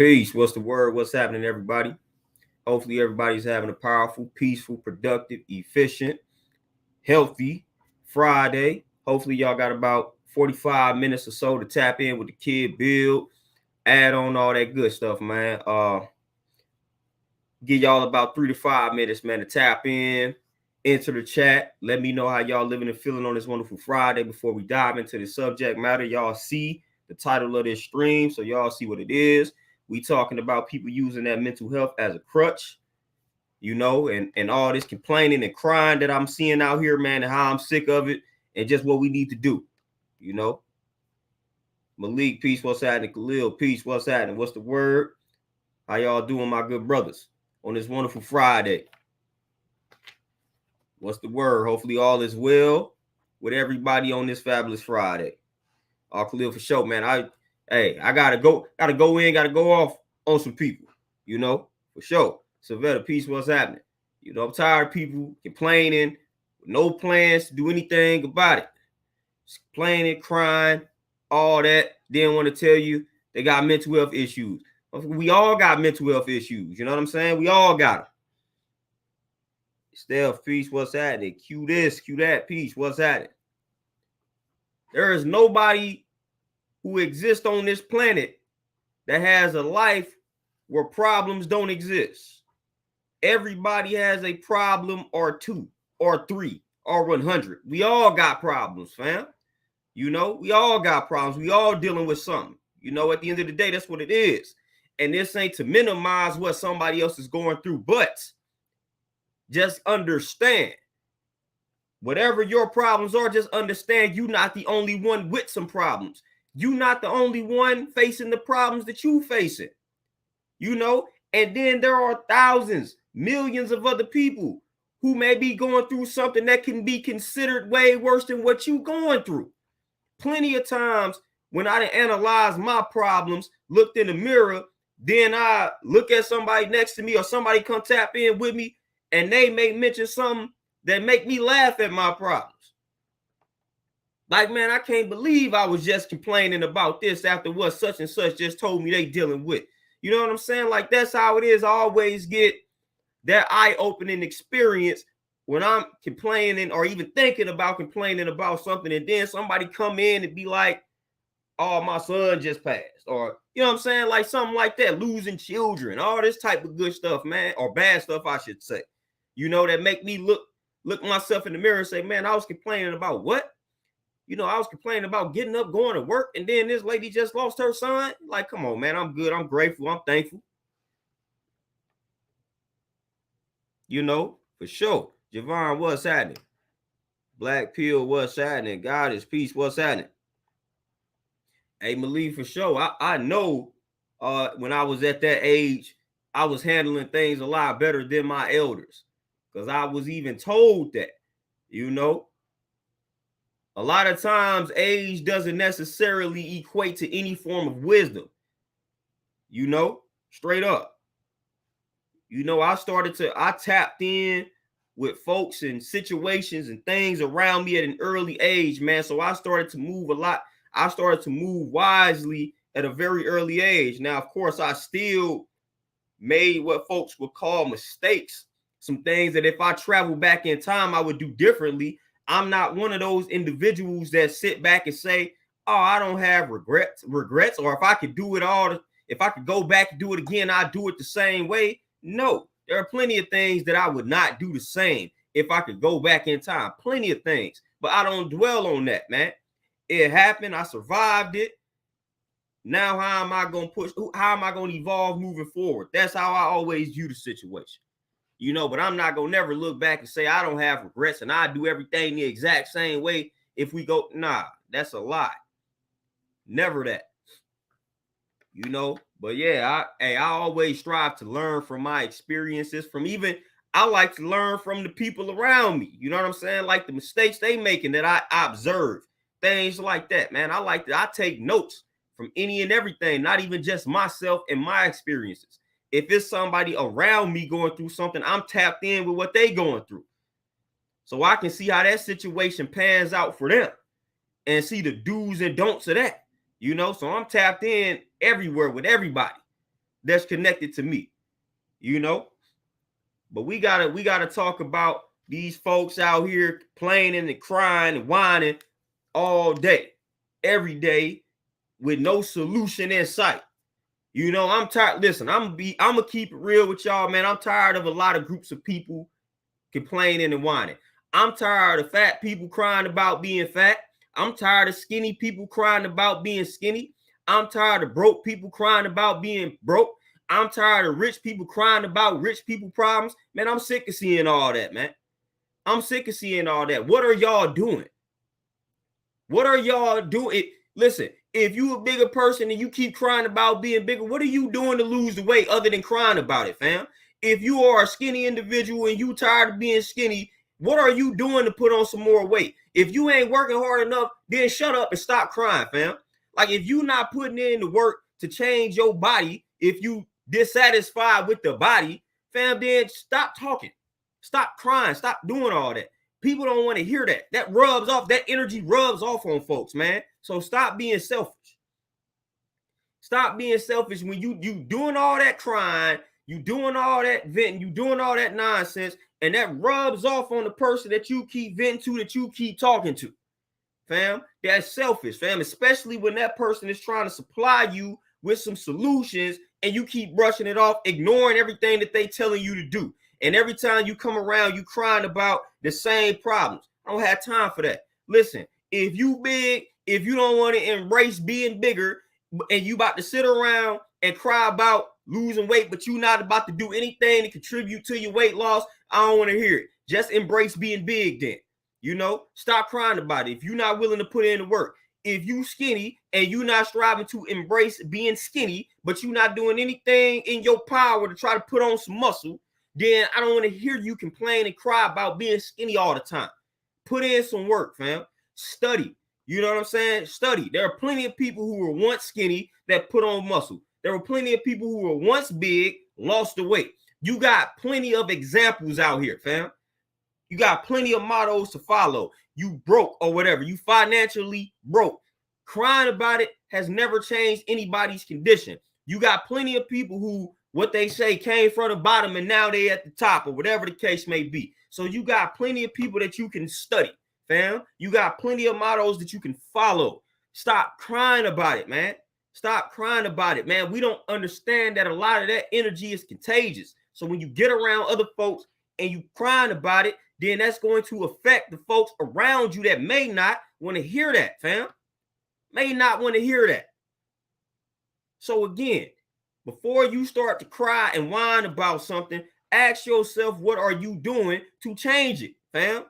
Peace. What's the word? What's happening, everybody? Hopefully, everybody's having a powerful, peaceful, productive, efficient, healthy Friday. Hopefully, y'all got about 45 minutes or so to tap in with the kid, build, add on all that good stuff, man. Give y'all about 3 to 5 minutes, man, to tap in, enter the chat. Let me know how y'all living and feeling on this wonderful Friday before we dive into the subject matter. Y'all see the title of this stream, so y'all see what it is. We talking about people using that mental health as a crutch, and all this complaining and crying that I'm seeing out here, man, and how I'm sick of it, and just what we need to do, Malik, peace, what's happening? Khalil, peace, what's happening? What's the word? How y'all doing, my good brothers, on this wonderful Friday? What's the word? Hopefully all is well with everybody on this fabulous Friday. Khalil, for sure, man. I gotta go off on some people, for sure. Savetta, peace, what's happening? I'm tired of people complaining, no plans to do anything about it. Just complaining, crying, all that. Didn't want to tell you they got mental health issues. We all got mental health issues. You know what I'm saying? We all got them. Stfu, peace, what's happening? Cue this, cue that, peace, what's happening? There is nobody who exists on this planet that has a life where problems don't exist. Everybody has a problem or two or three or 100. We all got problems, fam. We all got problems. We all dealing with something. At the end of the day, that's what it is. And this ain't to minimize what somebody else is going through, but just understand whatever your problems are, just understand you're not the only one with some problems. You're not the only one facing the problems that you facing, and then there are thousands, millions of other people who may be going through something that can be considered way worse than what you going through. Plenty of times when I analyze my problems, looked in the mirror, then I look at somebody next to me or somebody come tap in with me and they may mention something that make me laugh at my problems. Like, man, I can't believe I was just complaining about this after what such and such just told me they dealing with. You know what I'm saying? Like, that's how it is. I always get that eye-opening experience when I'm complaining or even thinking about complaining about something, and then somebody come in and be like, oh, my son just passed, or, you know what I'm saying? Like something like that, losing children, all this type of good stuff, man, or bad stuff, I should say, that make me look myself in the mirror and say, man, I was complaining about what? I was complaining about getting up, going to work, and then this lady just lost her son. Like, come on, man, I'm good, I'm grateful, I'm thankful. For sure. Javon, what's happening? Black Pill, what's happening? God is peace, what's happening? Hey, Malik, for sure. I know when I was at that age, I was handling things a lot better than my elders, because I was even told that, a lot of times age doesn't necessarily equate to any form of wisdom, straight up. I tapped in with folks and situations and things around me at an early age, man. So I started to move a lot. I started to move wisely at a very early age. Now, of course, I still made what folks would call mistakes, some things that if I travel back in time, I would do differently. I'm not one of those individuals that sit back and say, oh, I don't have regrets, or if I could do it all, if I could go back and do it again, I'd do it the same way. No, there are plenty of things that I would not do the same if I could go back in time. Plenty of things, but I don't dwell on that, man. It happened. I survived it. Now, how am I going to push? How am I going to evolve moving forward? That's how I always view the situation, but I'm not going to never look back and say I don't have regrets and I do everything the exact same way. If we go, nah, that's a lie. Never that, but yeah, I always strive to learn from my experiences, I like to learn from the people around me. You know what I'm saying? Like the mistakes they making that I observe, things like that, man. I take notes from any and everything, not even just myself and my experiences. If it's somebody around me going through something, I'm tapped in with what they going through, so I can see how that situation pans out for them and see the do's and don'ts of that, So I'm tapped in everywhere with everybody. that's connected to me, you know. But we gotta talk about these folks out here complaining and crying and whining all day, every day, with no solution in sight. You know, I'm tired. Listen, I'm gonna keep it real with y'all, man. I'm tired of a lot of groups of people complaining and whining. I'm tired of fat people crying about being fat. I'm tired of skinny people crying about being skinny. I'm tired of broke people crying about being broke. I'm tired of rich people crying about rich people problems. Man, I'm sick of seeing all that, man. I'm sick of seeing all that. What are y'all doing? What are y'all doing? Listen, if you a bigger person and you keep crying about being bigger, what are you doing to lose the weight other than crying about it, fam? If you are a skinny individual and you tired of being skinny, what are you doing to put on some more weight? If you ain't working hard enough, then shut up and stop crying, fam. Like, if you not putting in the work to change your body, if you dissatisfied with the body, fam, then stop talking. Stop crying. Stop doing all that. People don't want to hear that. That rubs off. That energy rubs off on folks, man. So stop being selfish. Stop being selfish when you doing all that crying, you doing all that venting, you doing all that nonsense, and that rubs off on the person that you keep venting to, that you keep talking to. Fam, that's selfish, fam, especially when that person is trying to supply you with some solutions and you keep brushing it off, ignoring everything that they telling you to do. And every time you come around, you crying about the same problems. I don't have time for that. Listen, if you big, if you don't want to embrace being bigger, and you about to sit around and cry about losing weight, but you not about to do anything to contribute to your weight loss, I don't want to hear it. Just embrace being big then. You know, stop crying about it. If you're not willing to put in the work, if you skinny and you not striving to embrace being skinny, but you not doing anything in your power to try to put on some muscle, then I don't want to hear you complain and cry about being skinny all the time. Put in some work, fam. Study. You know what I'm saying? Study. There are plenty of people who were once skinny that put on muscle. There were plenty of people who were once big, lost the weight. You got plenty of examples out here, fam. You got plenty of mottos to follow. You broke or whatever. You financially broke. Crying about it has never changed anybody's condition. You got plenty of people who, what they say, came from the bottom and now they at the top, or whatever the case may be. So you got plenty of people that you can study, fam. You got plenty of mottos that you can follow. Stop crying about it, man. Stop crying about it, man. We don't understand that a lot of that energy is contagious. So when you get around other folks and you crying about it, then that's going to affect the folks around you that may not want to hear that, fam. May not want to hear that. So again, before you start to cry and whine about something, ask yourself, what are you doing to change it, fam?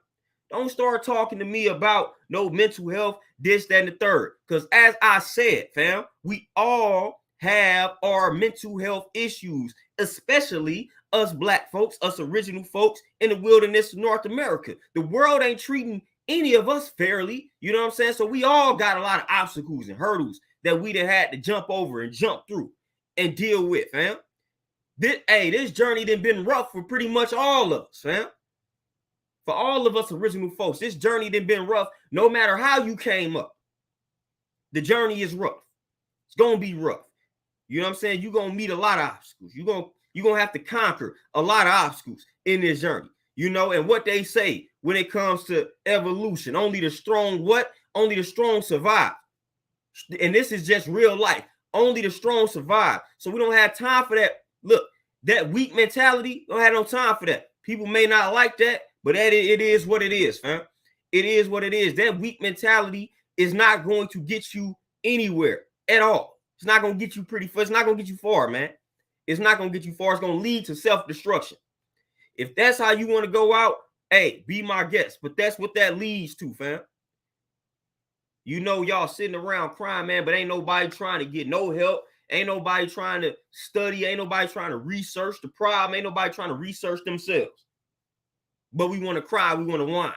Don't start talking to me about no mental health, this, that, and the third. Because as I said, fam, we all have our mental health issues, especially us black folks, us original folks in the wilderness of North America. The world ain't treating any of us fairly. You know what I'm saying? So we all got a lot of obstacles and hurdles that we done had to jump over and jump through and deal with, fam. This journey done been rough for pretty much all of us, fam. For all of us original folks, this journey done been rough. No matter how you came up, the journey is rough. It's gonna be rough. You know what I'm saying? You're gonna meet a lot of obstacles. You're gonna have to conquer a lot of obstacles in this journey. You know, and what they say when it comes to evolution, only the strong what? Only the strong survive. And this is just real life. Only the strong survive. So we don't have time for that. Look, that weak mentality, don't have no time for that. People may not like that, but it is what it is, fam. It is what it is. That weak mentality is not going to get you anywhere at all. It's not going to get you it's not going to get you far, man. It's not going to get you far. It's going to lead to self-destruction. If that's how you want to go out, hey, be my guest. But that's what that leads to, fam. You know, y'all sitting around crying, man, but ain't nobody trying to get no help. Ain't nobody trying to study. Ain't nobody trying to research the problem. Ain't nobody trying to research themselves. But we want to cry. We want to whine.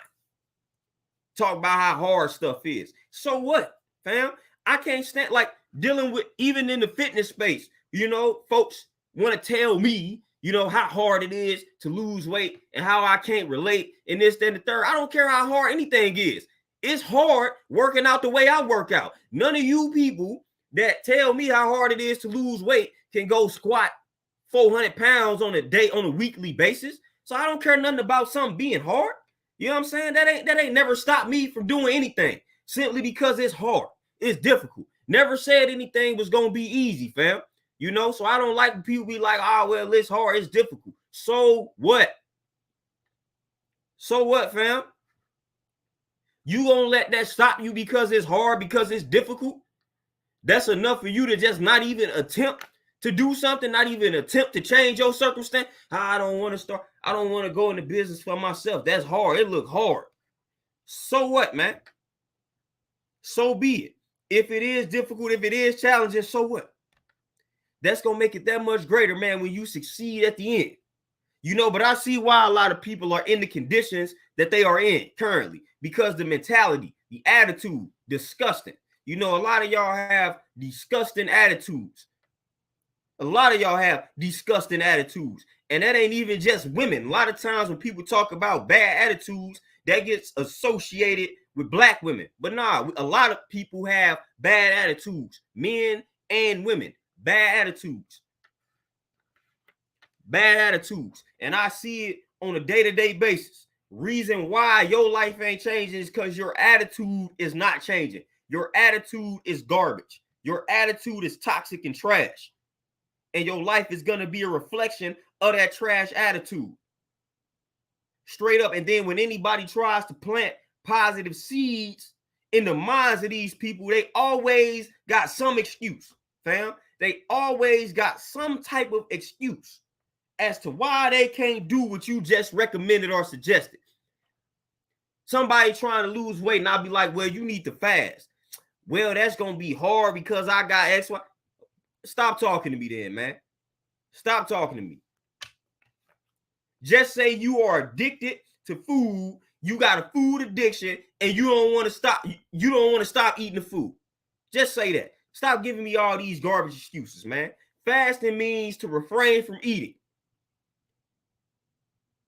Talk about how hard stuff is. So what, fam? I can't stand, like, dealing with, even in the fitness space, you know, folks want to tell me, you know, how hard it is to lose weight and how I can't relate and this, that, and the third. I don't care how hard anything is. It's hard working out the way I work out. None of you people that tell me how hard it is to lose weight can go squat 400 pounds on a weekly basis. So I don't care nothing about something being hard. You know what I'm saying? That ain't never stopped me from doing anything simply because it's hard. It's difficult. Never said anything was going to be easy, fam. You know, so I don't like when people be like, oh, well, it's hard. It's difficult. So what? So what, fam? You gonna let that stop you because it's hard, because it's difficult? That's enough for you to just not even attempt to do something, not even attempt to change your circumstance. I don't want to start. I don't want to go into business for myself. That's hard. It look hard. So what, man? So be it. If it is difficult, if it is challenging, so what? That's going to make it that much greater, man, when you succeed at the end. You know, but I see why a lot of people are in the conditions that they are in currently, because the mentality, the attitude, disgusting. You know, a lot of y'all have disgusting attitudes. A lot of y'all have disgusting attitudes. And that ain't even just women. A lot of times when people talk about bad attitudes, that gets associated with black women. But nah, a lot of people have bad attitudes, men and women, bad attitudes. Bad attitudes. And I see it on a day-to-day basis. Reason why your life ain't changing is because your attitude is not changing. Your attitude is garbage. Your attitude is toxic and trash. And your life is going to be a reflection of that trash attitude. Straight up. And then when anybody tries to plant positive seeds in the minds of these people, they always got some excuse, fam. They always got some type of excuse as to why they can't do what you just recommended or suggested. Somebody trying to lose weight and I'll be like, well, you need to fast. Well, that's going to be hard because I got X, Y. Stop talking to me then, man. Stop talking to me. Just say you are addicted to food. You got a food addiction and you don't want to stop. You don't want to stop eating the food. Just say that. Stop giving me all these garbage excuses, man. Fasting means to refrain from eating.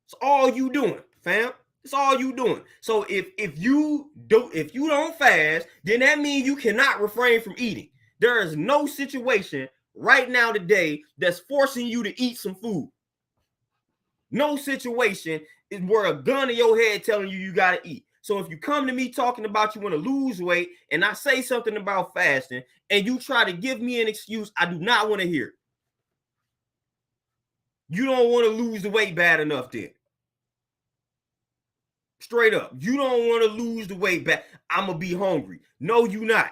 It's all you doing, fam. It's all you doing. So if you don't fast, then that means you cannot refrain from eating. There is no situation right now today that's forcing you to eat some food. No situation is where a gun in your head telling you gotta eat. So if you come to me talking about you want to lose weight and I say something about fasting and you try to give me an excuse, I do not want to hear it. You don't want to lose the weight bad enough then. Straight up. You don't want to lose the weight back. I'm going to be hungry. No, you not.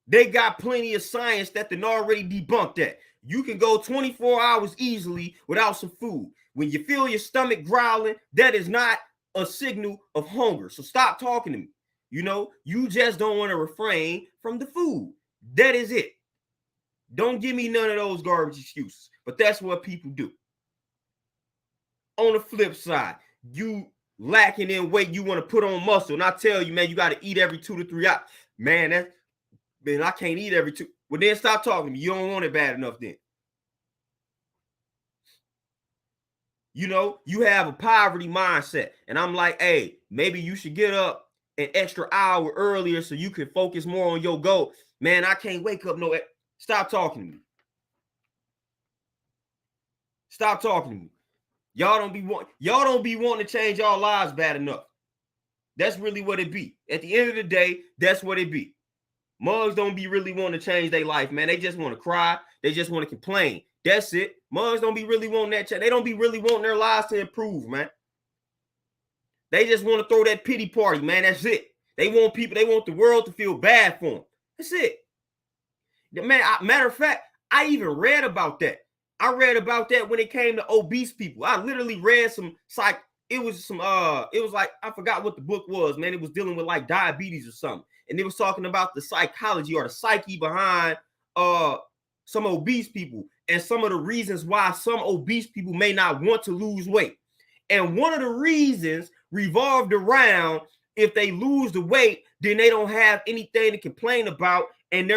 They got plenty of science that done already debunked that. You can go 24 hours easily without some food. When you feel your stomach growling, that is not a signal of hunger. So stop talking to me. You know, you just don't want to refrain from the food. That is it. Don't give me none of those garbage excuses. But that's what people do. On the flip side, you lacking in weight, you want to put on muscle. And I tell you, man, you got to eat every 2 to 3 hours. Man, I can't eat every 2. Well, then stop talking to me. You don't want it bad enough then. You know, you have a poverty mindset. And I'm like, hey, maybe you should get up an extra hour earlier so you can focus more on your goal. Man, I can't wake up no. Stop talking to me. Stop talking to me. Y'all don't be wanting to change y'all lives bad enough. That's really what it be. At the end of the day, that's what it be. Mugs don't be really wanting to change their life, man. They just want to cry. They just want to complain. That's it. Mugs don't be really wanting that change. They don't be really wanting their lives to improve, man. They just want to throw that pity party, man. That's it. They want the world to feel bad for them. That's it. Man, matter of fact, I even read about that. I read about that when it came to obese people. I literally read it was like, I forgot what the book was, man. It was dealing with like diabetes or something. And it was talking about the psychology or the psyche behind some obese people and some of the reasons why some obese people may not want to lose weight. And one of the reasons revolved around if they lose the weight, then they don't have anything to complain about, and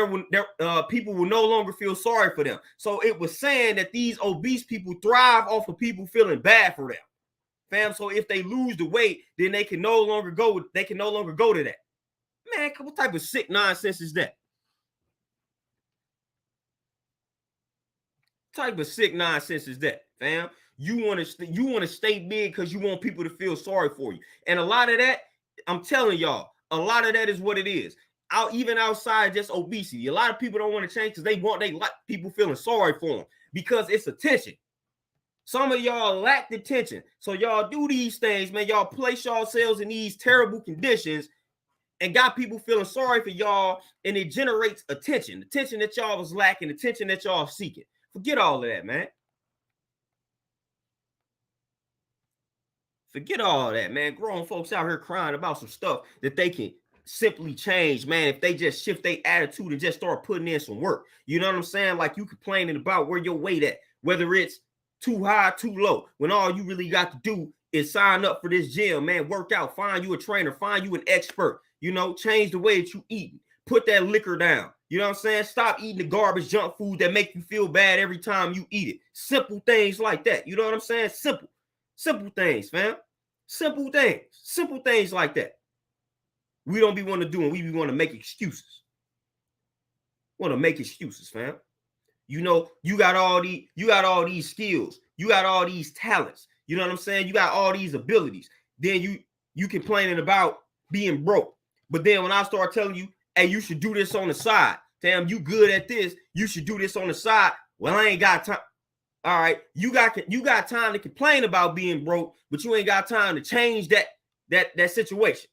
people will no longer feel sorry for them. So it was saying that these obese people thrive off of people feeling bad for them, fam. So if they lose the weight, then they can no longer go to that. Man, what type of sick nonsense is that? Type of sick nonsense is that, fam? You want to stay big because you want people to feel sorry for you. And a lot of that, I'm telling y'all, a lot of that is what it is. Even outside just obesity, a lot of people don't want to change because they like people feeling sorry for them because it's attention. Some of y'all lack the attention. So y'all do these things, man. Y'all place yourselves in these terrible conditions and got people feeling sorry for y'all, and it generates attention that y'all was lacking, attention that y'all seeking. Forget all of that, man. Forget all that, man. Grown folks out here crying about some stuff that they can simply change, man, if they just shift their attitude and just start putting in some work. You know what I'm saying? Like you complaining about where your weight at, whether it's too high, too low, when all you really got to do is sign up for this gym, man, work out, find you a trainer, find you an expert, you know, change the way that you eat, put that liquor down. You know what I'm saying? Stop eating the garbage junk food that make you feel bad every time you eat it. Simple things like that. You know what I'm saying? Simple things, fam. Simple things like that. We don't be want to do, and we be want to make excuses. Want to make excuses, fam. You know, you got all these skills, you got all these talents. You know what I'm saying? You got all these abilities. Then you complaining about being broke. But then when I start telling you, hey, you should do this on the side. Damn, you good at this. You should do this on the side. Well, I ain't got time. All right, you got time to complain about being broke, but you ain't got time to change that situation.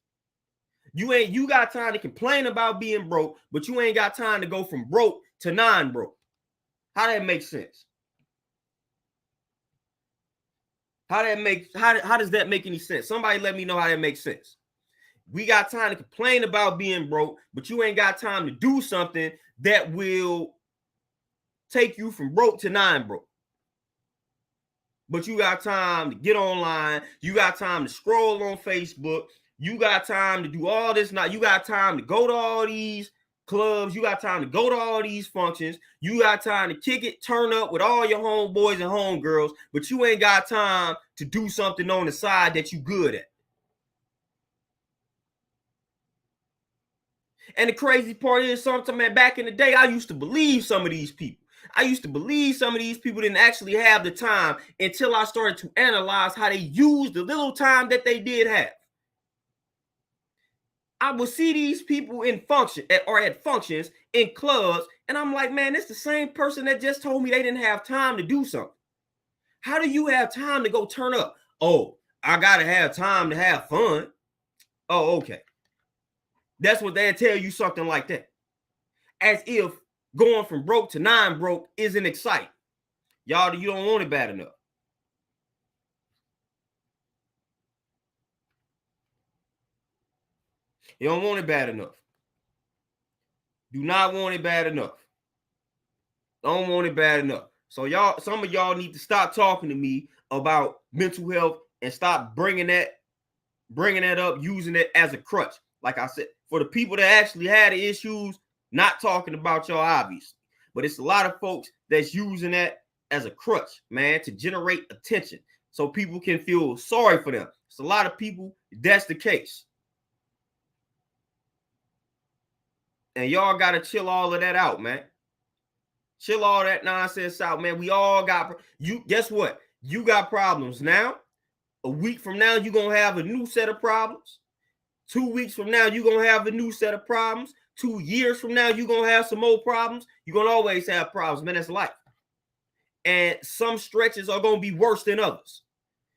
You got time to complain about being broke, but you ain't got time to go from broke to non-broke. How that make sense? How does that make any sense? Somebody let me know how that makes sense. We got time to complain about being broke, but you ain't got time to do something that will take you from broke to non-broke. But you got time to get online. You got time to scroll on Facebook. You got time to do all this. Now you got time to go to all these clubs. You got time to go to all these functions. You got time to kick it, turn up with all your homeboys and homegirls, but you ain't got time to do something on the side that you good at. And the crazy part is, sometimes, man, back in the day, I used to believe some of these people. I used to believe some of these people didn't actually have the time until I started to analyze how they used the little time that they did have. I would see these people in at functions in clubs, and I'm like, man, it's the same person that just told me they didn't have time to do something. How do you have time to go turn up? Oh, I gotta have time to have fun. Oh, okay. That's what they'll tell you, something like that. As if going from broke to non-broke isn't exciting. Y'all, you don't want it bad enough. You don't want it bad enough. Do not want it bad enough. Don't want it bad enough. So y'all, some of y'all need to stop talking to me about mental health and stop bringing that up, using it as a crutch. Like I said, for the people that actually had the issues, not talking about y'all, obviously. But it's a lot of folks that's using that as a crutch, man, to generate attention so people can feel sorry for them. It's a lot of people, that's the case. And y'all got to chill all of that out, man. Chill all that nonsense out, man. We all got, guess what? You got problems now. A week from now, you're going to have a new set of problems. 2 weeks from now, you're going to have a new set of problems. 2 years from now, you're going to have some more problems. You're going to always have problems, man. That's life. And some stretches are going to be worse than others.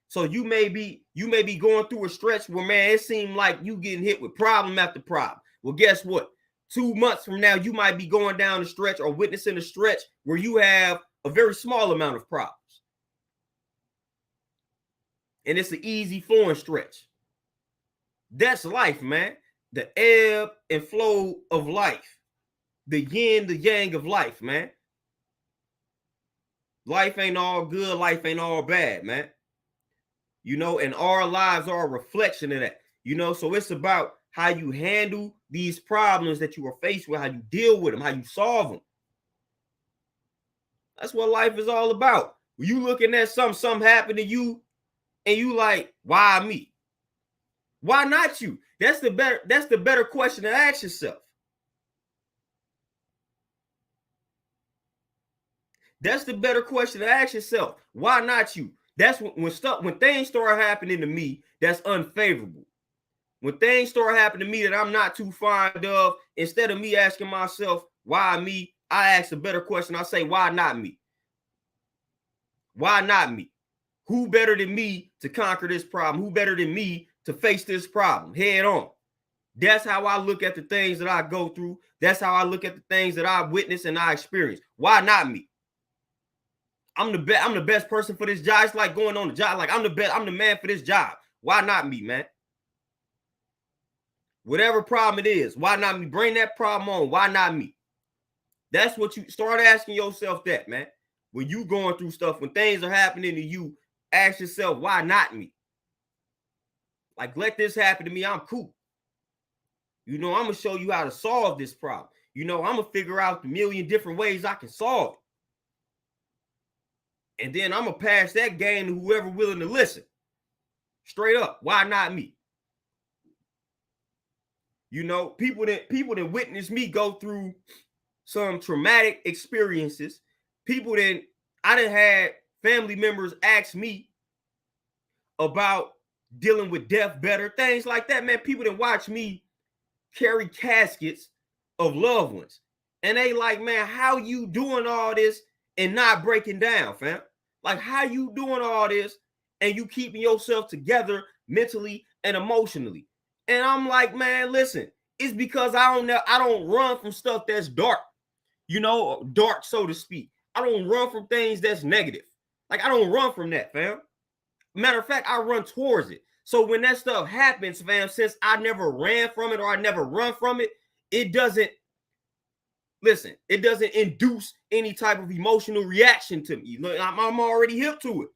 So you may be going through a stretch where, man, it seemed like you getting hit with problem after problem. Well, guess what? 2 months from now, you might be going down the stretch or witnessing a stretch where you have a very small amount of problems. And it's an easy flowing stretch. That's life, man. The ebb and flow of life. The yin, the yang of life, man. Life ain't all good. Life ain't all bad, man. You know, and our lives are a reflection of that. You know, so it's about how you handle these problems that you are faced with, how you deal with them, how you solve them. That's what life is all about. When you looking at something happen to you, and you like, why me? Why not you? That's the better question to ask yourself. That's the better question to ask yourself. Why not you? That's when things start happening to me that's unfavorable. When things start happening to me that I'm not too fond of, instead of me asking myself, why me? I ask a better question. I say, why not me? Why not me? Who better than me to conquer this problem? Who better than me to face this problem head on? That's how I look at the things that I go through. That's how I look at the things that I witness and I experience. Why not me? I'm the best person for this job. It's like going on the job. Like I'm the man for this job. Why not me, man? Whatever problem it is, why not me? Bring that problem on. Why not me? That's what you start asking yourself that, man. When you going through stuff, when things are happening to you, ask yourself, why not me? Like, let this happen to me. I'm cool. I'm going to show you how to solve this problem. I'm going to figure out the million different ways I can solve it. And then I'm going to pass that game to whoever willing to listen. Straight up. Why not me? People that witness me go through some traumatic experiences. I done had family members ask me about dealing with death better, things like that, man. People that watch me carry caskets of loved ones. And they like, man, how you doing all this and not breaking down, fam? Like, how you doing all this and you keeping yourself together mentally and emotionally? And I'm like, man, listen, it's because I don't run from stuff that's dark, dark, so to speak. I don't run from things that's negative. Like, I don't run from that, fam. Matter of fact, I run towards it. So when that stuff happens, fam, since I never ran from it or I never run from it, it doesn't induce any type of emotional reaction to me. Look, I'm already hip to it.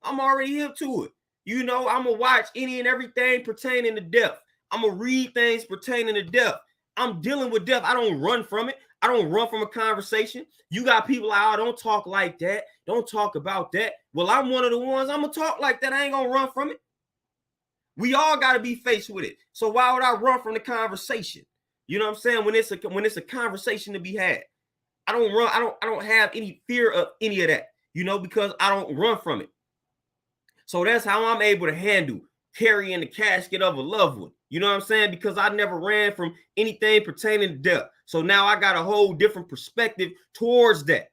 I'm going to watch any and everything pertaining to death. I'm going to read things pertaining to death. I'm dealing with death. I don't run from it. I don't run from a conversation. You got people out, don't talk like that. Don't talk about that. Well, I'm one of the ones. I'm going to talk like that. I ain't going to run from it. We all got to be faced with it. So why would I run from the conversation? You know what I'm saying? When it's a conversation to be had, I don't run. I don't have any fear of any of that, because I don't run from it. So that's how I'm able to handle carrying the casket of a loved one. You know what I'm saying? Because I never ran from anything pertaining to death. So now I got a whole different perspective towards that.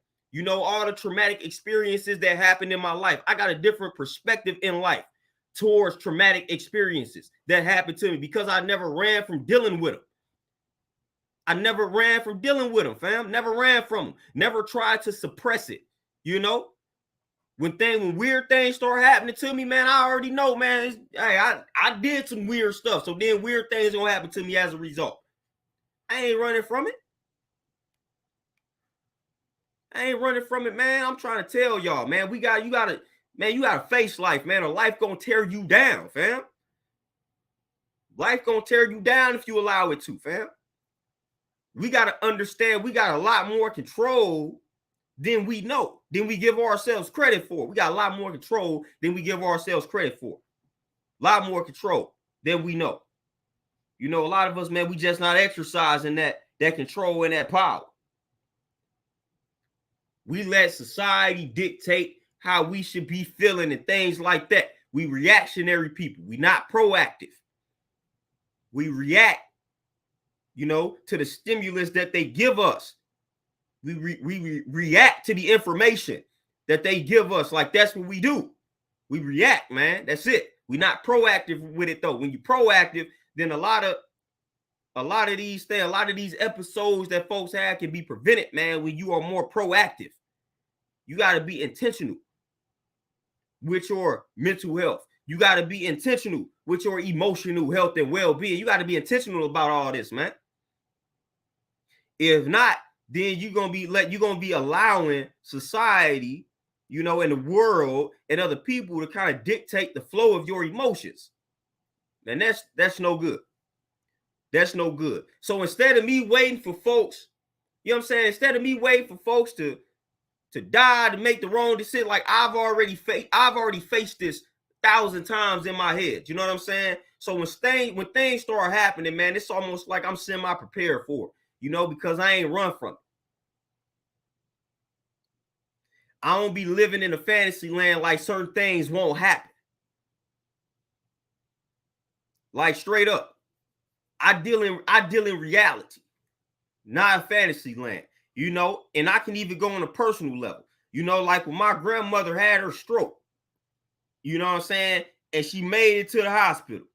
All the traumatic experiences that happened in my life. I got a different perspective in life towards traumatic experiences that happened to me because I never ran from dealing with them. I never ran from dealing with them, fam. Never ran from them. Never tried to suppress it. When weird things start happening to me, man, I already know, man. I did some weird stuff. So then weird things gonna happen to me as a result. I ain't running from it. Man. I'm trying to tell y'all, man, you gotta face life, man, or life gonna tear you down, fam. Life gonna tear you down if you allow it to, fam. We gotta understand we got a lot more control than we know, than we give ourselves credit for. We got a lot more control than we give ourselves credit for. A lot more control than we know. A lot of us, man, we just not exercising that control and that power. We let society dictate how we should be feeling and things like that. We reactionary people. We not proactive. We react, to the stimulus that they give us. We react to the information that they give us. Like, that's what we do. We react, man. That's it. We're not proactive with it, though. When you're proactive, then a lot of these things, a lot of these episodes that folks have can be prevented, man, when you are more proactive. You got to be intentional with your mental health. You got to be intentional with your emotional health and well-being. You got to be intentional about all this, man. If not, then you're gonna be allowing society, and the world and other people to kind of dictate the flow of your emotions. And that's no good. That's no good. So instead of me waiting for folks, instead of me waiting for folks to die, to make the wrong decision, like I've already faced this 1,000 times in my head. You know what I'm saying? So when things start happening, man, it's almost like I'm semi-prepared for it, because I ain't run from it. I don't be living in a fantasy land like certain things won't happen. Like straight up. I deal in reality, not a fantasy land. You know, and I can even go on a personal level. You know, like when my grandmother had her stroke, you know what I'm saying? And she made it to the hospital.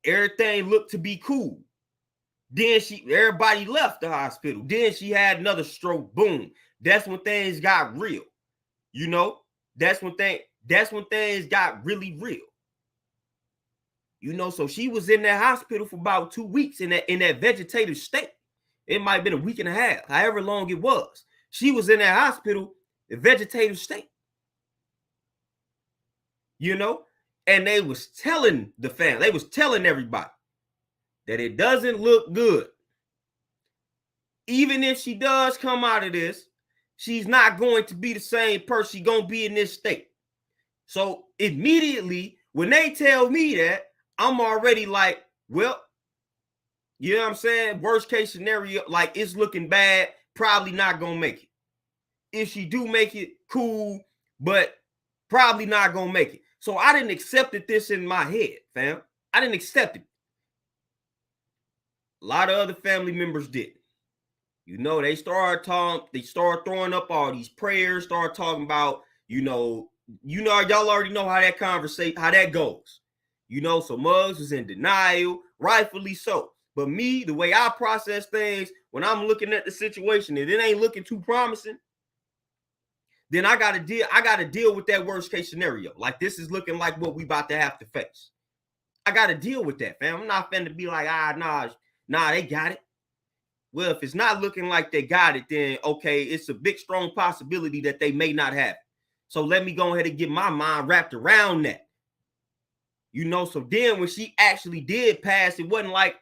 Everything looked to be cool. Then everybody left the hospital. Then she had another stroke. Boom. That's when things got real. You know, that's when things got really real. You know, so she was in that hospital for about 2 weeks in that vegetative state. It might have been a week and a half, however long it was. She was in that hospital, the vegetative state. You know, and they was telling the family, they was telling everybody that it doesn't look good. Even if she does come out of this, she's not going to be the same person. She's going to be in this state. So immediately when they tell me that, I'm already like, well, you know what I'm saying? Worst case scenario, like it's looking bad, probably not going to make it. If she do make it, cool, but probably not going to make it. So I didn't accept this in my head, fam. I didn't accept it. A lot of other family members did. You know, they start throwing up all these prayers, start talking about, y'all already know how that goes. You know, so Muggs was in denial, rightfully so. But me, the way I process things, when I'm looking at the situation and it ain't looking too promising, then I gotta deal with that worst case scenario. Like this is looking like what we about to have to face. I gotta deal with that, fam. I'm not finna be like, nah, they got it. Well, if it's not looking like they got it, then okay, it's a big, strong possibility that they may not have it. So let me go ahead and get my mind wrapped around that. You know, so then when she actually did pass, it wasn't like,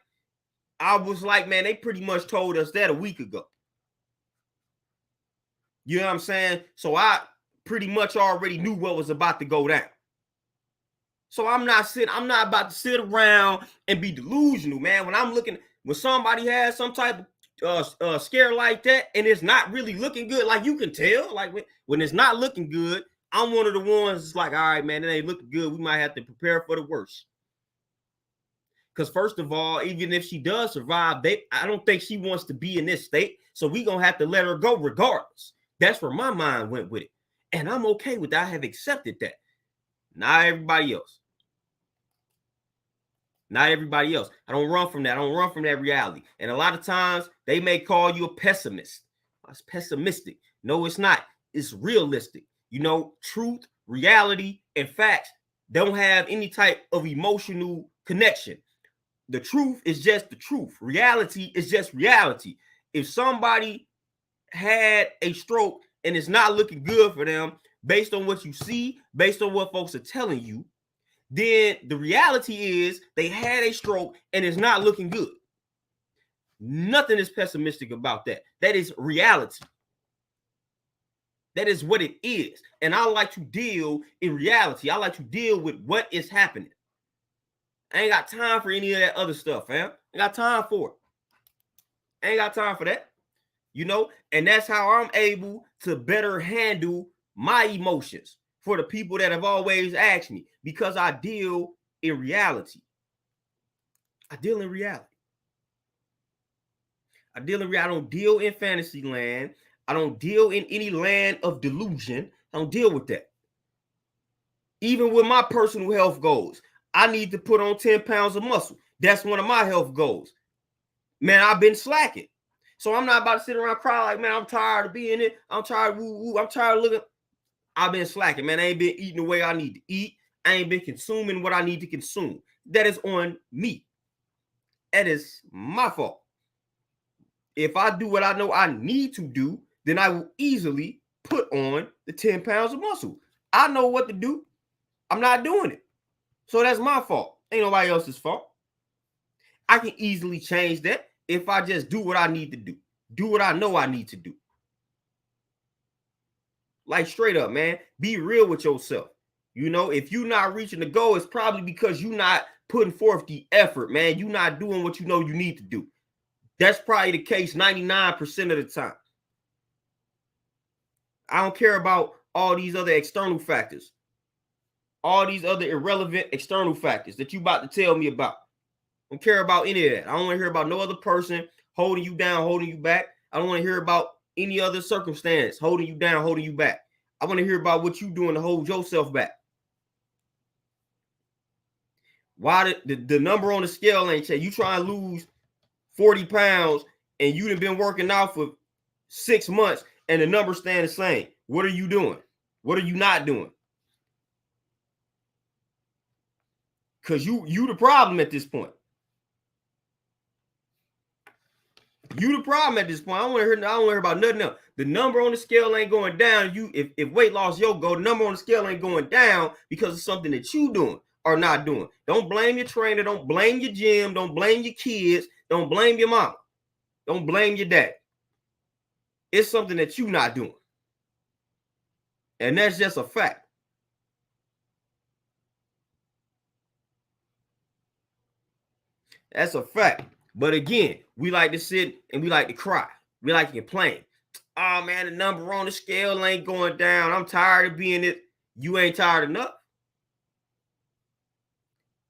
I was like, man, they pretty much told us that a week ago. You know what I'm saying? So I pretty much already knew what was about to go down. So I'm not about to sit around and be delusional, man. When somebody has some type of scare like that and it's not really looking good, like you can tell, like when it's not looking good, I'm one of the ones that's like, all right, man, it ain't looking good. We might have to prepare for the worst. Because first of all, even if she does survive, I don't think she wants to be in this state. So we're going to have to let her go regardless. That's where my mind went with it. And I'm okay with that. I have accepted that. Not everybody else. Not everybody else. I don't run from that. I don't run from that reality. And a lot of times they may call you a pessimist. It's pessimistic. No, it's not. It's realistic. You know, truth, reality, and facts don't have any type of emotional connection. The truth is just the truth. Reality is just reality. If somebody had a stroke and it's not looking good for them, based on what you see, based on what folks are telling you, then the reality is they had a stroke and it's not looking good. Nothing is pessimistic about that. That is reality. That is what it is. And I like to deal in reality. I like to deal with what is happening. I ain't got time for any of that other stuff, fam. I ain't got time for it. I ain't got time for that. You know, and that's how I'm able to better handle my emotions for the people that have always asked me, because I deal in reality. I deal in reality. I don't deal in fantasy land. I don't deal in any land of delusion. I don't deal with that. Even with my personal health goals, I need to put on 10 pounds of muscle. That's one of my health goals. Man, I've been slacking. So I'm not about to sit around cry like, man, I'm tired of being it. I'm tired of woo-woo. I'm tired of looking. I've been slacking, man. I ain't been eating the way I need to eat. I ain't been consuming what I need to consume. That is on me. That is my fault. If I do what I know I need to do, then I will easily put on the 10 pounds of muscle. I know what to do. I'm not doing it. So that's my fault. Ain't nobody else's fault. I can easily change that if I just do what I need to do. Do what I know I need to do. Like straight up, man. Be real with yourself. You know, if you're not reaching the goal, it's probably because you're not putting forth the effort, man. You're not doing what you know you need to do. That's probably the case 99% of the time. I don't care about all these other external factors, all these other irrelevant external factors that you about to tell me about. I don't care about any of that. I don't want to hear about no other person holding you down, holding you back. I don't want to hear about any other circumstance holding you down, holding you back. I want to hear about what you're doing to hold yourself back. Why the number on the scale ain't changed? You try and lose 40 pounds and you done been working out for 6 months and the numbers stand the same. What are you doing? What are you not doing? Because you the problem at this point. You the problem at this point. I don't want to hear about nothing else. The number on the scale ain't going down. If weight loss your goal, the number on the scale ain't going down because of something that you doing or not doing. Don't blame your trainer. Don't blame your gym. Don't blame your kids. Don't blame your mama. Don't blame your dad. It's something that you not doing. And that's just a fact. That's a fact. But again, we like to sit and we like to cry. We like to complain. Oh man, the number on the scale ain't going down. I'm tired of being it. You ain't tired enough.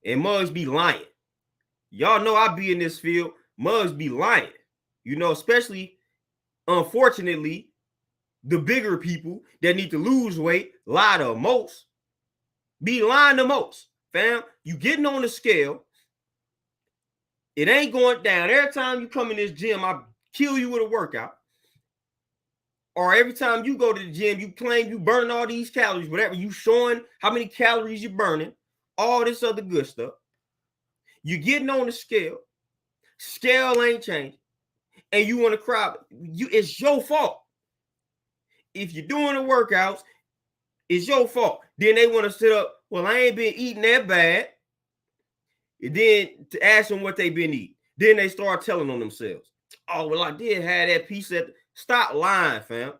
And mugs be lying. Y'all know I be in this field. Mugs be lying. You know, especially, unfortunately, the bigger people that need to lose weight lie the most. Be lying the most. Fam, you getting on the scale. It ain't going down. Every time you come in this gym, I kill you with a workout. Or every time you go to the gym, you claim you burn all these calories, whatever. You showing how many calories you're burning, all this other good stuff. You're getting on the scale. Scale ain't changing. And you want to cry. It's your fault. If you're doing the workouts, it's your fault. Then they want to sit up, well, I ain't been eating that bad. And then to ask them what they've been eating. Then they start telling on themselves. Oh, well, I did have that piece at Stop lying, fam.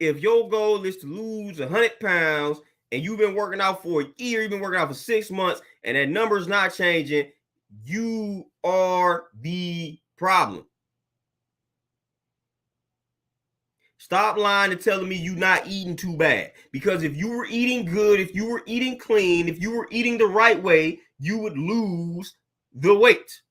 If your goal is to lose 100 pounds and you've been working out for a year, you've been working out for 6 months, and that number's not changing, you are the problem. Stop lying and telling me you're not eating too bad. Because if you were eating good, if you were eating clean, if you were eating the right way, you would lose the weight.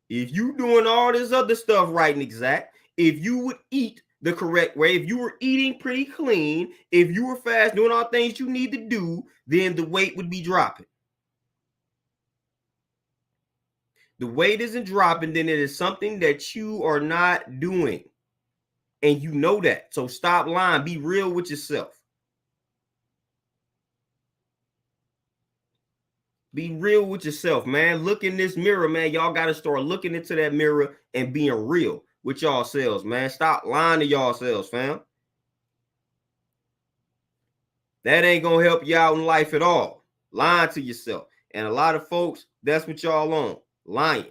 If you doing all this other stuff right and exact, if you would eat the correct way, if you were eating pretty clean, if you were fast, doing all things you need to do, then the weight would be dropping. The weight isn't dropping, then it is something that you are not doing. And you know that. So stop lying. Be real with yourself. Be real with yourself, man. Look in this mirror, man. Y'all got to start looking into that mirror and being real with y'all selves, man. Stop lying to y'all selves, fam. That ain't going to help you out in life at all. Lying to yourself. And a lot of folks, that's what y'all on. Lying.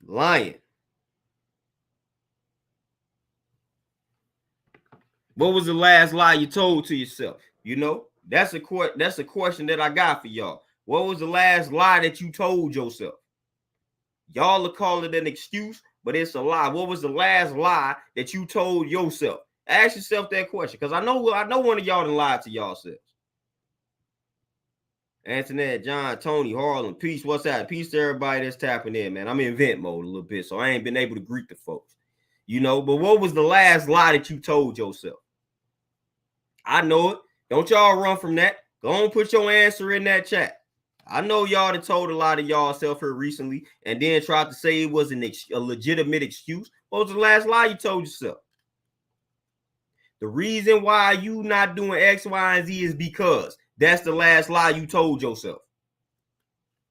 Lying. What was the last lie you told to yourself? You know, that's a question that I got for y'all. What was the last lie that you told yourself? Y'all will call it an excuse, but it's a lie. What was the last lie that you told yourself? Ask yourself that question, because I know one of y'all done lied to y'all selves. Antoinette, John, Tony, Harlan, peace. What's that? Peace to everybody that's tapping in, man. I'm in vent mode a little bit, so I ain't been able to greet the folks. You know, but what was the last lie that you told yourself? I know it. Don't y'all run from that. Go on, put your answer in that chat. I know y'all that told a lot of y'all self here recently and then tried to say it was a legitimate excuse. What was the last lie you told yourself? The reason why you not doing X, Y, and Z is because that's the last lie you told yourself.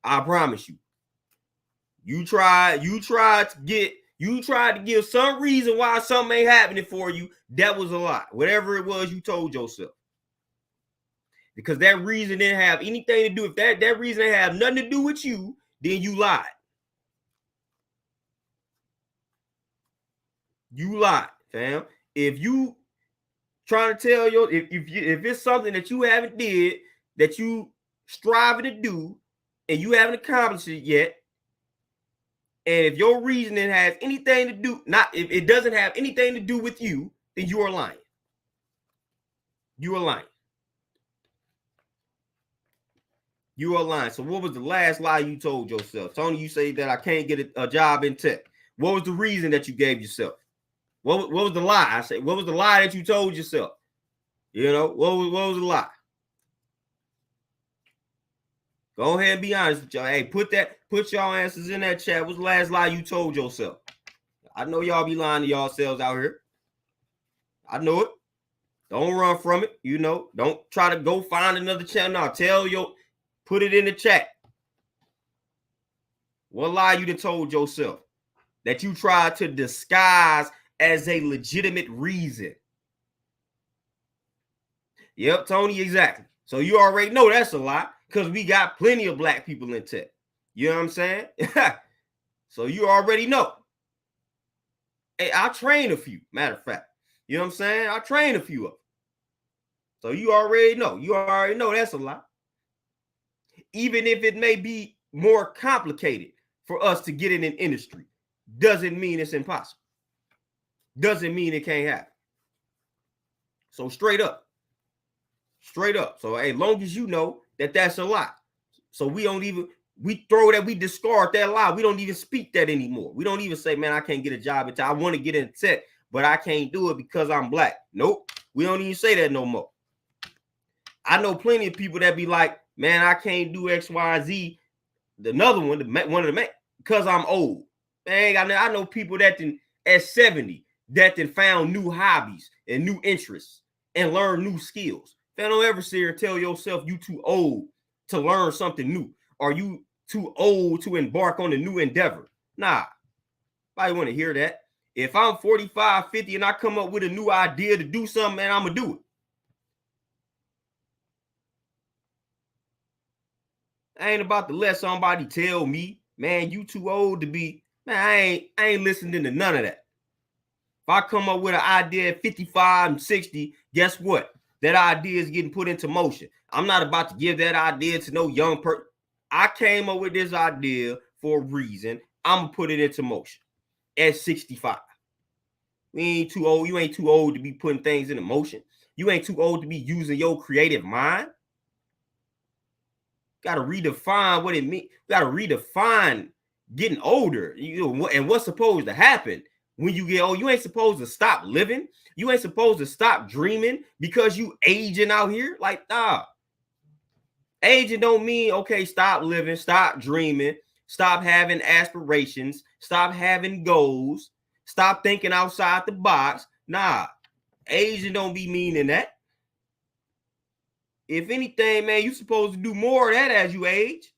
I promise you. You tried to give some reason why something ain't happening for you. That was a lie. Whatever it was you told yourself. Because that reason didn't have anything to do with that. That reason didn't have nothing to do with you. Then you lied. You lied, fam. If you trying to tell if it's something that you haven't did that you striving to do, and you haven't accomplished it yet, and if your reasoning has anything to do, if it doesn't have anything to do with you, then you are lying. You are lying. You are lying. So what was the last lie you told yourself? Tony, you say that I can't get a job in tech. What was the reason that you gave yourself? What was the lie? I say, what was the lie that you told yourself? You know, what was the lie? Go ahead and be honest with y'all. Hey, put y'all answers in that chat. What's the last lie you told yourself? I know y'all be lying to yourselves out here. I know it. Don't run from it. You know, don't try to go find another channel. Now put it in the chat. What lie you done told yourself that you tried to disguise as a legitimate reason? Yep, Tony, exactly. So you already know that's a lie because we got plenty of black people in tech. You know what I'm saying? So you already know. Hey, I train a few, matter of fact. You know what I'm saying? I train a few of them. So you already know. You already know that's a lie. Even if it may be more complicated for us to get in an industry, doesn't mean it's impossible. Doesn't mean it can't happen. So straight up. Straight up. So hey, long as you know that that's a lie. So we discard that lie. We don't even speak that anymore. We don't even say, man, I can't get a job in tech. I want to get in tech, but I can't do it because I'm black. Nope. We don't even say that no more. I know plenty of people that be like, man, I can't do X, Y, Z. Another one, one of the men, because I'm old. Man, I know people that at 70 that found new hobbies and new interests and learn new skills. Man, don't ever sit here and tell yourself you too old to learn something new, or you too old to embark on a new endeavor. Nah, I want to hear that. If I'm 45, 50, and I come up with a new idea to do something, man, I'm going to do it. I ain't about to let somebody tell me, man, you too old to be, man, I ain't listening to none of that. If I come up with an idea at 55 and 60, guess what? That idea is getting put into motion. I'm not about to give that idea to no young person. I came up with this idea for a reason. I'm going to put it into motion at 65. We ain't too old. You ain't too old to be putting things into motion. You ain't too old to be using your creative mind. Got to redefine what it means. Got to redefine getting older. You know, and what's supposed to happen when you get old. You ain't supposed to stop living. You ain't supposed to stop dreaming because you aging out here. Like, nah. Aging don't mean, okay, stop living, stop dreaming, stop having aspirations, stop having goals, stop thinking outside the box. Nah. Aging don't be meaning that. If anything, man, you're supposed to do more of that as you age.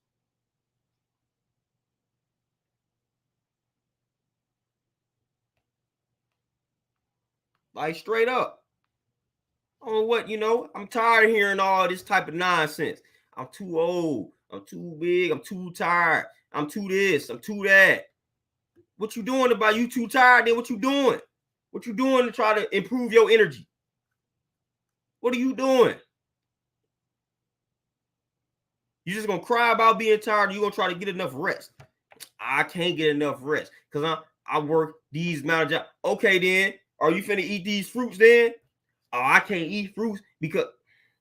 Like straight up. I don't know what, I'm tired of hearing all this type of nonsense. I'm too old. I'm too big. I'm too tired. I'm too this. I'm too that. What you doing about you too tired? Then what you doing? What you doing to try to improve your energy? What are you doing? You just gonna cry about being tired, or you gonna try to get enough rest? I can't get enough rest because I work these amount of jobs. Okay, then are you finna eat these fruits then? Oh, I can't eat fruits because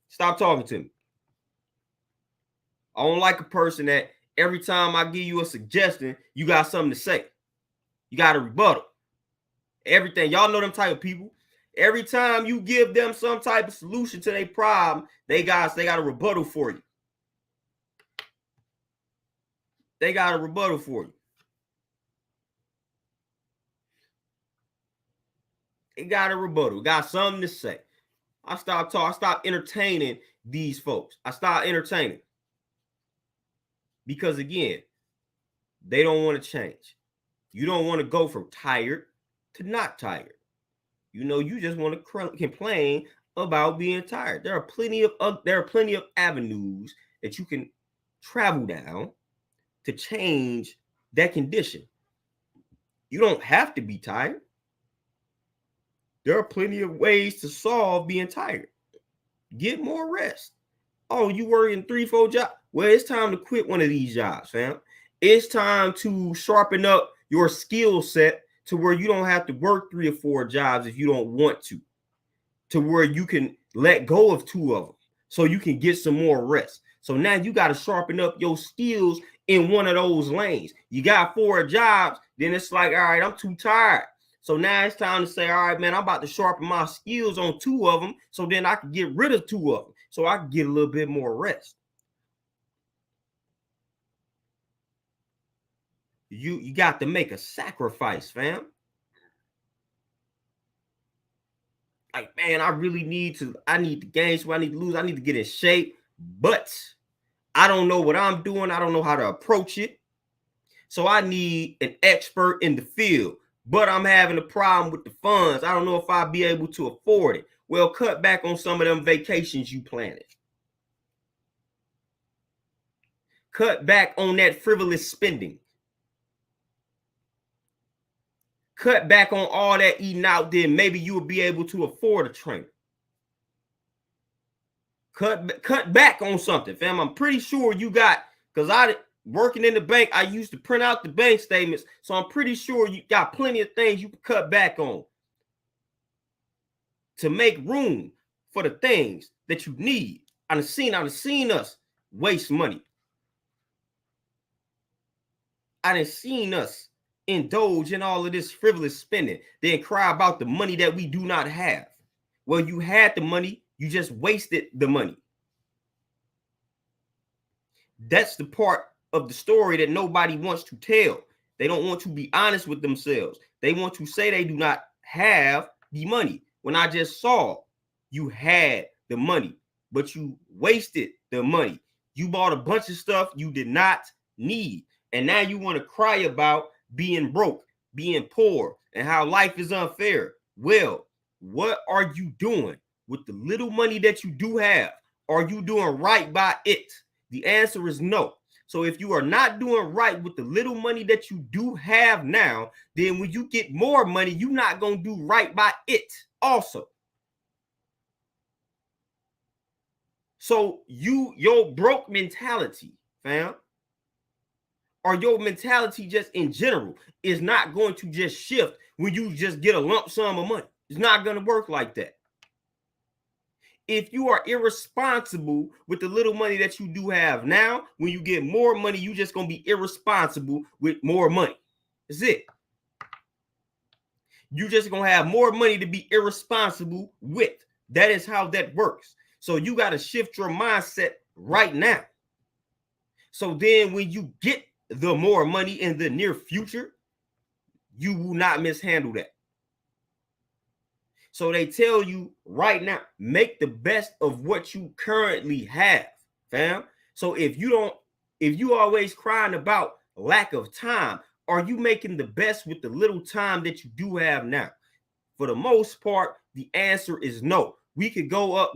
stop talking to me. I don't like a person that every time I give you a suggestion, you got something to say. You got a rebuttal. Everything. Y'all know them type of people. Every time you give them some type of solution to their problem, they got a rebuttal for you. They got a rebuttal for you. They got a rebuttal. Got something to say. I stopped entertaining these folks. I stopped entertaining. Because again, they don't want to change. You don't want to go from tired to not tired. You just want to complain about being tired. There are plenty of avenues that you can travel down to change that condition. You don't have to be tired. There are plenty of ways to solve being tired. Get more rest. Oh, you working 3-4 jobs? Well, it's time to quit one of these jobs, fam. It's time to sharpen up your skill set to where you don't have to work 3 or 4 jobs if you don't want to where you can let go of 2 of them so you can get some more rest. So now you got to sharpen up your skills in one of those lanes. You got 4 jobs, then it's like, all right, I'm too tired. So now it's time to say, all right, man, I'm about to sharpen my skills on 2 of them so then I can get rid of 2 of them so I can get a little bit more rest. You got to make a sacrifice, fam. Like, man, I need to gain, so I need to lose, I need to get in shape, but I don't know what I'm doing. I don't know how to approach it. So I need an expert in the field, but I'm having a problem with the funds. I don't know if I'll be able to afford it. Well, cut back on some of them vacations you planted. Cut back on that frivolous spending. Cut back on all that eating out there. Maybe you will be able to afford a trainer. Cut back on something, fam. I'm pretty sure you got, because I working in the bank, I used to print out the bank statements. So I'm pretty sure you got plenty of things you can cut back on to make room for the things that you need. I've seen us waste money. I done seen us indulge in all of this frivolous spending, then cry about the money that we do not have. Well, you had the money, you just wasted the money. That's the part of the story that nobody wants to tell. They don't want to be honest with themselves. They want to say they do not have the money. When I just saw you had the money, but you wasted the money. You bought a bunch of stuff you did not need. And now you want to cry about being broke, being poor, and how life is unfair. Well, what are you doing with the little money that you do have? Are you doing right by it? The answer is no. So if you are not doing right with the little money that you do have now, then when you get more money, you're not going to do right by it also. So your broke mentality, fam, or your mentality just in general is not going to just shift when you just get a lump sum of money. It's not going to work like that. If you are irresponsible with the little money that you do have now, when you get more money, you just going to be irresponsible with more money. That's it. You just going to have more money to be irresponsible with. That is how that works. So you got to shift your mindset right now. So then when you get the more money in the near future, you will not mishandle that. So they tell you right now, make the best of what you currently have, fam. So if you always crying about lack of time, are you making the best with the little time that you do have now? For the most part, the answer is no. We could go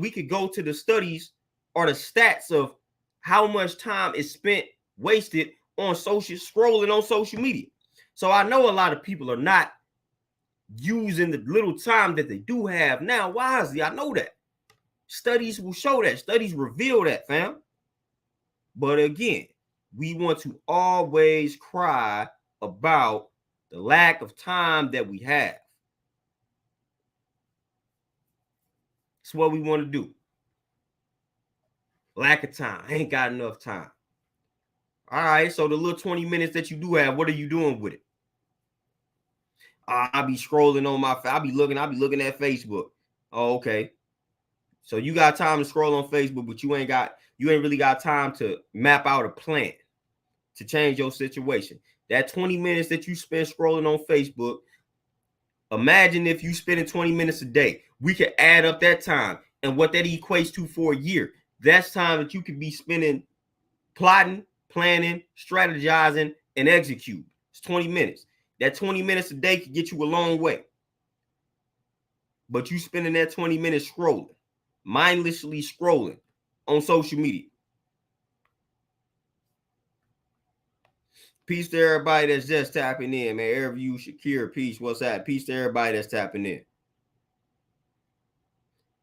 to the studies or the stats of how much time is spent wasted on scrolling on social media. So I know a lot of people are not using the little time that they do have now wisely. I know that. Studies will show that. Studies reveal that, fam. But again, we want to always cry about the lack of time that we have. That's what we want to do. Lack of time. I ain't got enough time. All right, so the little 20 minutes that you do have, what are you doing with it? I'll be scrolling on I'll be looking at Facebook. Oh, okay. So you got time to scroll on Facebook, but you ain't really got time to map out a plan to change your situation. That 20 minutes that you spend scrolling on Facebook, imagine if you spend 20 minutes a day. We could add up that time and what that equates to for a year. That's time that you could be spending plotting, planning, strategizing, and execute. It's 20 minutes. That 20 minutes a day could get you a long way. But you spending that 20 minutes scrolling, mindlessly scrolling on social media. Peace to everybody that's just tapping in, man. Airview, Shakir, peace. What's that? Peace to everybody that's tapping in.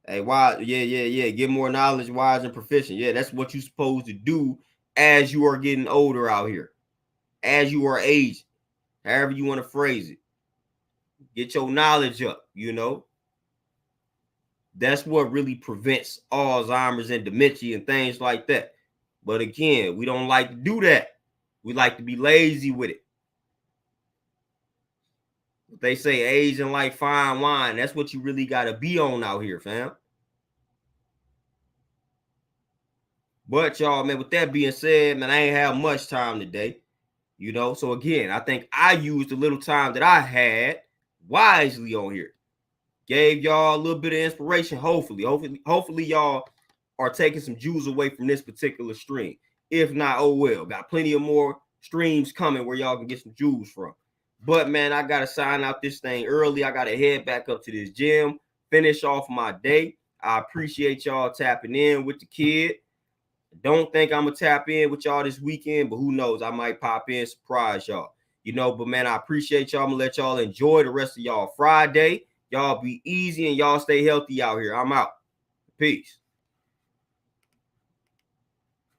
Hey, why? Yeah. Get more knowledge, wise, and proficient. Yeah, that's what you're supposed to do as you are getting older out here, as you are aging, however you want to phrase it. Get your knowledge up, you know. That's what really prevents Alzheimer's and dementia and things like that. But again, we don't like to do that. We like to be lazy with it. They say aging like fine wine. That's what you really got to be on out here, fam. But y'all, man, with that being said, man, I ain't have much time today, you know. So again, I think I used the little time that I had wisely on here. Gave y'all a little bit of inspiration. Hopefully, y'all are taking some juice away from this particular stream. If not, oh well. Got plenty of more streams coming where y'all can get some juice from. But man, I gotta sign out this thing early. I gotta head back up to this gym, finish off my day. I appreciate y'all tapping in with the kid. Don't think I'm gonna tap in with y'all this weekend, but who knows? I might pop in, surprise y'all. You know, but man, I appreciate y'all. I'm gonna let y'all enjoy the rest of y'all Friday. Y'all be easy and y'all stay healthy out here. I'm out. Peace.